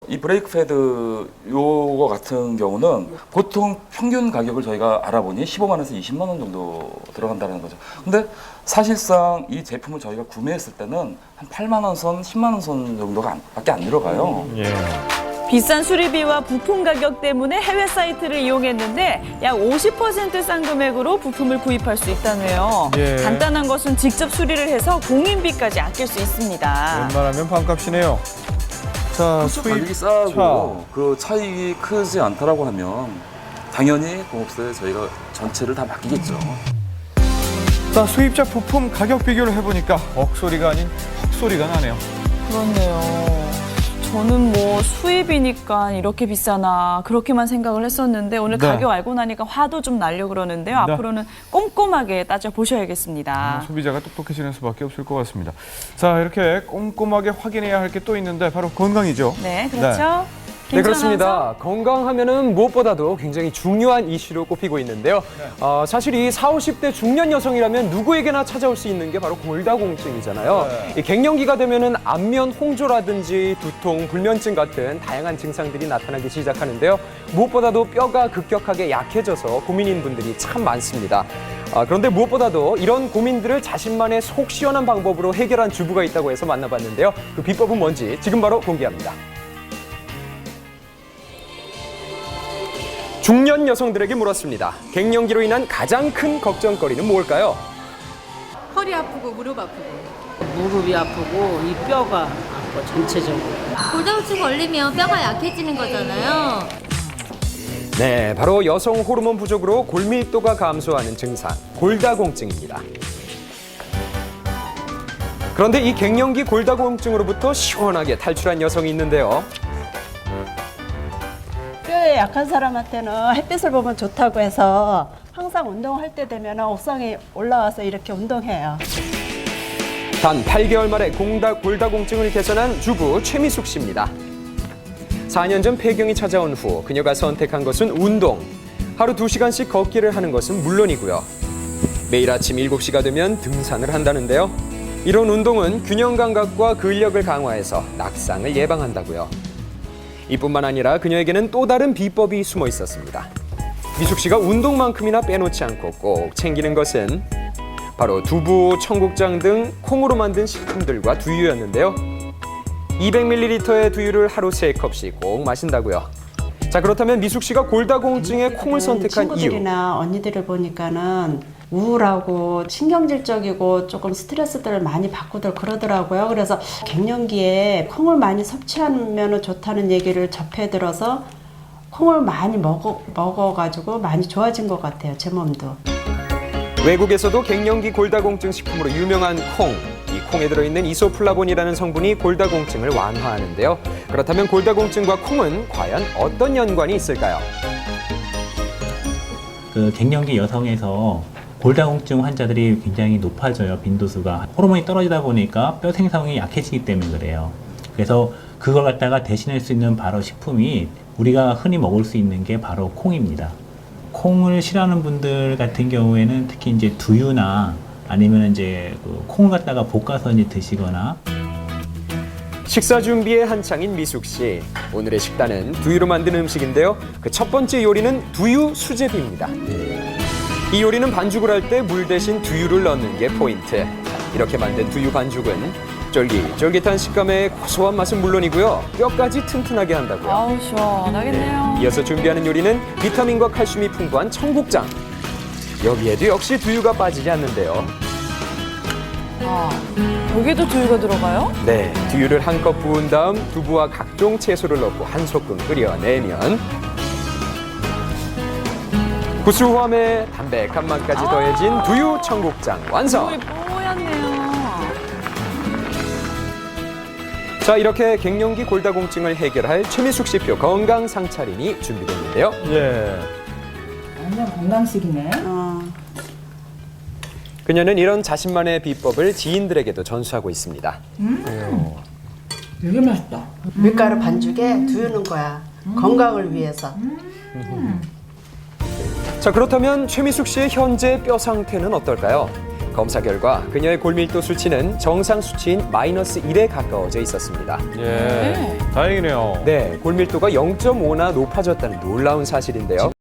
이 브레이크 패드 요거 같은 경우는 보통 평균 가격을 저희가 알아보니 15만 원에서 20만 원 정도 들어간다는 거죠. 근데 사실상 이 제품을 저희가 구매했을 때는 한 8만 원 선, 10만 원 선 정도가 밖에 안 들어가요. 비싼 수리비와 부품 가격 때문에 해외 사이트를 이용했는데 약 50% 싼 금액으로 부품을 구입할 수 있다네요. 예. 간단한 것은 직접 수리를 해서 공인비까지 아낄 수 있습니다. 웬만하면 반값이네요. 자, 가격이 싸고 그 차익이 크지 않다라고 하면 당연히 공업사에 저희가 전체를 다 맡기겠죠. 자, 수입자 부품 가격 비교를 해보니까 억소리가 아닌 헉소리가 나네요. 그렇네요. 저는 뭐 수입이니까 이렇게 비싸나 그렇게만 생각을 했었는데 오늘 네. 가격 알고 나니까 화도 좀 나려고 그러는데요. 네. 앞으로는 꼼꼼하게 따져보셔야겠습니다. 소비자가 똑똑해지는 수밖에 없을 것 같습니다. 자, 이렇게 꼼꼼하게 확인해야 할 게 또 있는데 바로 건강이죠. 네, 그렇죠. 네, 그렇습니다. 건강하면은 무엇보다도 굉장히 중요한 이슈로 꼽히고 있는데요. 사실 이 40, 50대 중년 여성이라면 누구에게나 찾아올 수 있는 게 바로 골다공증이잖아요. 이 갱년기가 되면은 안면 홍조라든지 두통, 불면증 같은 다양한 증상들이 나타나기 시작하는데요. 무엇보다도 뼈가 급격하게 약해져서 고민인 분들이 참 많습니다. 그런데 무엇보다도 이런 고민들을 자신만의 속 시원한 방법으로 해결한 주부가 있다고 해서 만나봤는데요. 그 비법은 뭔지 지금 바로 공개합니다. 중년 여성들에게 물었습니다. 갱년기로 인한 가장 큰 걱정거리는 뭘까요? 허리 아프고 무릎 아프고. 무릎이 아프고 이 뼈가 아파 전체적으로. 골다공증 걸리면 뼈가 약해지는 거잖아요. 네, 바로 여성 호르몬 부족으로 골밀도가 감소하는 증상, 골다공증입니다. 그런데 이 갱년기 골다공증으로부터 시원하게 탈출한 여성이 있는데요. 뼈에 약한 사람한테는 햇빛을 보면 좋다고 해서 항상 운동할 때 되면 옥상에 올라와서 이렇게 운동해요. 단 8개월 만에 골다공증을 개선한 주부 최미숙 씨입니다. 4년 전 폐경이 찾아온 후 그녀가 선택한 것은 운동. 하루 2시간씩 걷기를 하는 것은 물론이고요. 매일 아침 7시가 되면 등산을 한다는데요. 이런 운동은 균형 감각과 근력을 강화해서 낙상을 예방한다고요. 이뿐만 아니라 그녀에게는 또 다른 비법이 숨어 있었습니다. 미숙 씨가 운동만큼이나 빼놓지 않고 꼭 챙기는 것은 바로 두부, 청국장 등 콩으로 만든 식품들과 두유였는데요. 200ml의 두유를 하루 3컵씩 꼭 마신다고요. 자, 그렇다면 미숙 씨가 골다공증에 콩을 선택한 이유. 친구들이나 언니들을 보니까는 우울하고 신경질적이고 조금 스트레스들을 많이 받고들 그러더라고요. 그래서 갱년기에 콩을 많이 섭취하면 좋다는 얘기를 접해 들어서 콩을 많이 먹어가지고 많이 좋아진 것 같아요, 제 몸도. 외국에서도 갱년기 골다공증 식품으로 유명한 콩. 이 콩에 들어있는 이소플라본이라는 성분이 골다공증을 완화하는데요. 그렇다면 골다공증과 콩은 과연 어떤 연관이 있을까요? 그 갱년기 여성에서 골다공증 환자들이 굉장히 높아져요. 빈도수가. 호르몬이 떨어지다 보니까 뼈 생성이 약해지기 때문에 그래요. 그래서 그걸 갖다가 대신할 수 있는 바로 식품이 우리가 흔히 먹을 수 있는 게 바로 콩입니다. 콩을 싫어하는 분들 같은 경우에는 특히 이제 두유나 아니면 이제 그 콩을 갖다가 볶아서 이제 드시거나. 식사 준비에 한창인 미숙 씨. 오늘의 식단은 두유로 만든 음식인데요. 그 첫 번째 요리는 두유 수제비입니다. 이 요리는 반죽을 할 때 물 대신 두유를 넣는 게 포인트. 이렇게 만든 두유 반죽은 쫄깃쫄깃한 식감에 고소한 맛은 물론이고요. 뼈까지 튼튼하게 한다고요. 아우, 시원하겠네요. 이어서 준비하는 요리는 비타민과 칼슘이 풍부한 청국장. 여기에도 역시 두유가 빠지지 않는데요. 여기도 두유가 들어가요? 네, 두유를 한껏 부은 다음 두부와 각종 채소를 넣고 한 소끔 끓여내면 구수함에 담백한 맛까지 더해진 두유 청국장 완성! 두유이 뽀얗네요. 자, 이렇게 갱년기 골다공증을 해결할 최미숙 씨표 건강 상차림이 준비됐는데요. 예. 완전 건강식이네. 그녀는 이런 자신만의 비법을 지인들에게도 전수하고 있습니다. 되게 맛있다. 밀가루 반죽에 두유 넣은 거야. 건강을 위해서. 자, 그렇다면 최미숙 씨의 현재 뼈 상태는 어떨까요? 검사 결과 그녀의 골밀도 수치는 정상 수치인 -1에 가까워져 있었습니다. 예, 다행이네요. 네, 골밀도가 0.5나 높아졌다는 놀라운 사실인데요.